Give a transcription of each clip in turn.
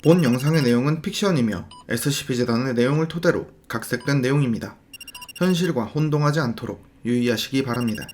본 영상의 내용은 픽션이며 SCP-재단의 내용을 토대로 각색된 내용입니다. 현실과 혼동하지 않도록 유의하시기 바랍니다.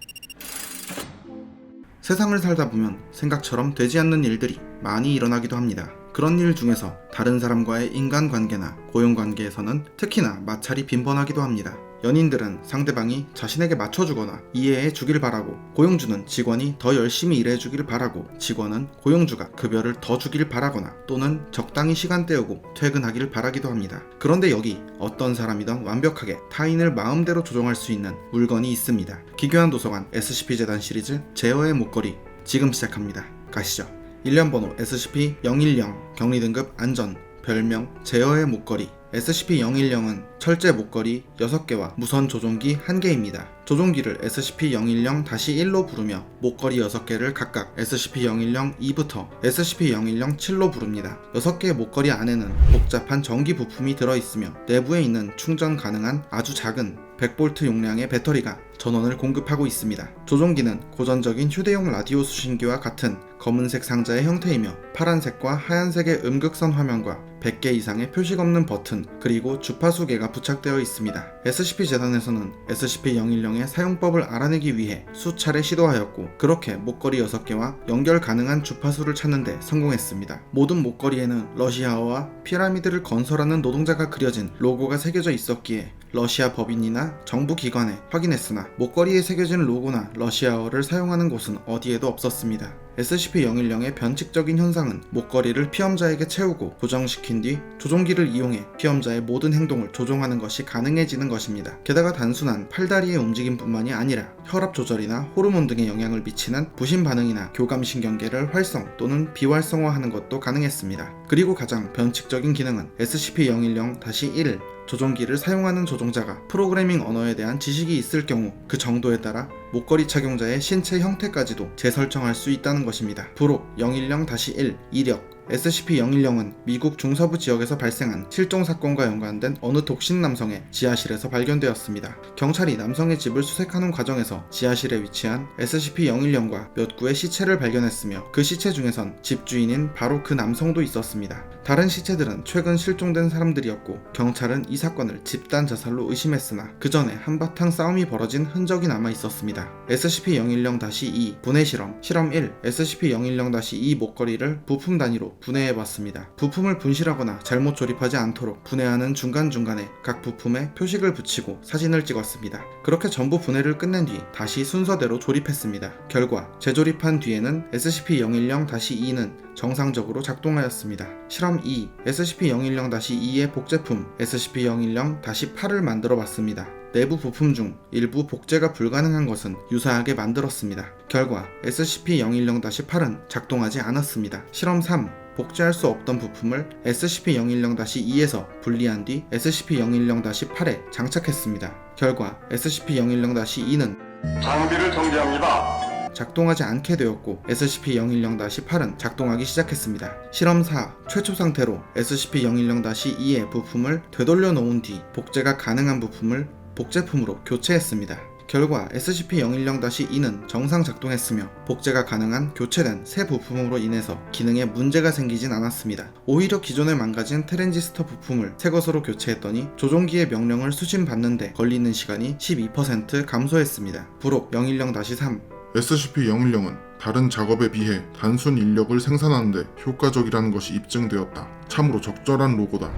세상을 살다 보면 생각처럼 되지 않는 일들이 많이 일어나기도 합니다. 그런 일 중에서 다른 사람과의 인간관계나 고용관계에서는 특히나 마찰이 빈번하기도 합니다. 연인들은 상대방이 자신에게 맞춰주거나 이해해주길 바라고, 고용주는 직원이 더 열심히 일해주길 바라고, 직원은 고용주가 급여를 더 주길 바라거나 또는 적당히 시간 때우고 퇴근하길 바라기도 합니다. 그런데 여기 어떤 사람이든 완벽하게 타인을 마음대로 조종할 수 있는 물건이 있습니다. 기괴한 도서관 SCP-재단 시리즈 제어의 목걸이, 지금 시작합니다. 가시죠. 일련번호 SCP-010, 격리등급 안전, 별명 제어의 목걸이. SCP-010은 철제 목걸이 6개와 무선 조종기 1개입니다. 조종기를 SCP-010-1로 부르며 목걸이 6개를 각각 SCP-010-2부터 SCP-010-7로 부릅니다. 6개의 목걸이 안에는 복잡한 전기 부품이 들어있으며 내부에 있는 충전 가능한 아주 작은 100V 용량의 배터리가 전원을 공급하고 있습니다. 조종기는 고전적인 휴대용 라디오 수신기와 같은 검은색 상자의 형태이며 파란색과 하얀색의 음극선 화면과 100개 이상의 표식 없는 버튼, 그리고 주파수 개가 부착되어 있습니다. SCP-재단에서는 SCP-010의 사용법을 알아내기 위해 수차례 시도하였고, 그렇게 목걸이 6개와 연결 가능한 주파수를 찾는 데 성공했습니다. 모든 목걸이에는 러시아어와 피라미드를 건설하는 노동자가 그려진 로고가 새겨져 있었기에 러시아 법인이나 정부 기관에 확인했으나 목걸이에 새겨진 로고나 러시아어를 사용하는 곳은 어디에도 없었습니다. SCP-010의 변칙적인 현상은 목걸이를 피험자에게 채우고 고정시킨 뒤 조종기를 이용해 피험자의 모든 행동을 조종하는 것이 가능해지는 것입니다. 게다가 단순한 팔다리의 움직임뿐만이 아니라 혈압 조절이나 호르몬 등에 영향을 미치는 부신 반응이나 교감신경계를 활성 또는 비활성화하는 것도 가능했습니다. 그리고 가장 변칙적인 기능은 SCP-010-1, 조종기를 사용하는 조종자가 프로그래밍 언어에 대한 지식이 있을 경우 그 정도에 따라 목걸이 착용자의 신체 형태까지도 재설정할 수 있다는 것입니다. 부록 010-1 이력. SCP-010은 미국 중서부 지역에서 발생한 실종 사건과 연관된 어느 독신 남성의 지하실에서 발견되었습니다. 경찰이 남성의 집을 수색하는 과정에서 지하실에 위치한 SCP-010과 몇 구의 시체를 발견했으며 그 시체 중에선 집주인인 바로 그 남성도 있었습니다. 다른 시체들은 최근 실종된 사람들이었고, 경찰은 이 사건을 집단 자살로 의심했으나 그 전에 한바탕 싸움이 벌어진 흔적이 남아 있었습니다. SCP-010-2 분해 실험 1. SCP-010-2 목걸이를 부품 단위로 분해해봤습니다. 부품을 분실하거나 잘못 조립하지 않도록 분해하는 중간중간에 각 부품에 표식을 붙이고 사진을 찍었습니다. 그렇게 전부 분해를 끝낸 뒤 다시 순서대로 조립했습니다. 결과 재조립한 뒤에는 SCP-010-2는 정상적으로 작동하였습니다. 실험 2. SCP-010-2의 복제품 SCP-010-8을 만들어봤습니다. 내부 부품 중 일부 복제가 불가능한 것은 유사하게 만들었습니다. 결과 SCP-010-8은 작동하지 않았습니다. 실험 3. 복제할 수 없던 부품을 SCP-010-2에서 분리한 뒤 SCP-010-8에 장착했습니다. 결과 SCP-010-2는 장비를 정지합니다. 작동하지 않게 되었고 SCP-010-8은 작동하기 시작했습니다. 실험 4. 최초 상태로 SCP-010-2의 부품을 되돌려 놓은 뒤 복제가 가능한 부품을 복제품으로 교체했습니다. 결과 SCP-010-2는 정상 작동했으며 복제가 가능한 교체된 새 부품으로 인해서 기능에 문제가 생기진 않았습니다. 오히려 기존에 망가진 트랜지스터 부품을 새 것으로 교체했더니 조종기의 명령을 수신받는데 걸리는 시간이 12% 감소했습니다. 부록 010-3. SCP-010은 다른 작업에 비해 단순 인력을 생산하는데 효과적이라는 것이 입증되었다. 참으로 적절한 로고다.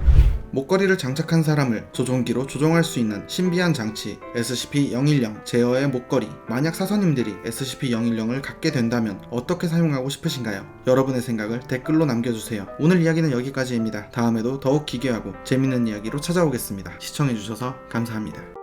목걸이를 장착한 사람을 조종기로 조종할 수 있는 신비한 장치 SCP-010 제어의 목걸이. 만약 사서님들이 SCP-010을 갖게 된다면 어떻게 사용하고 싶으신가요? 여러분의 생각을 댓글로 남겨주세요. 오늘 이야기는 여기까지입니다. 다음에도 더욱 기괴하고 재밌는 이야기로 찾아오겠습니다. 시청해주셔서 감사합니다.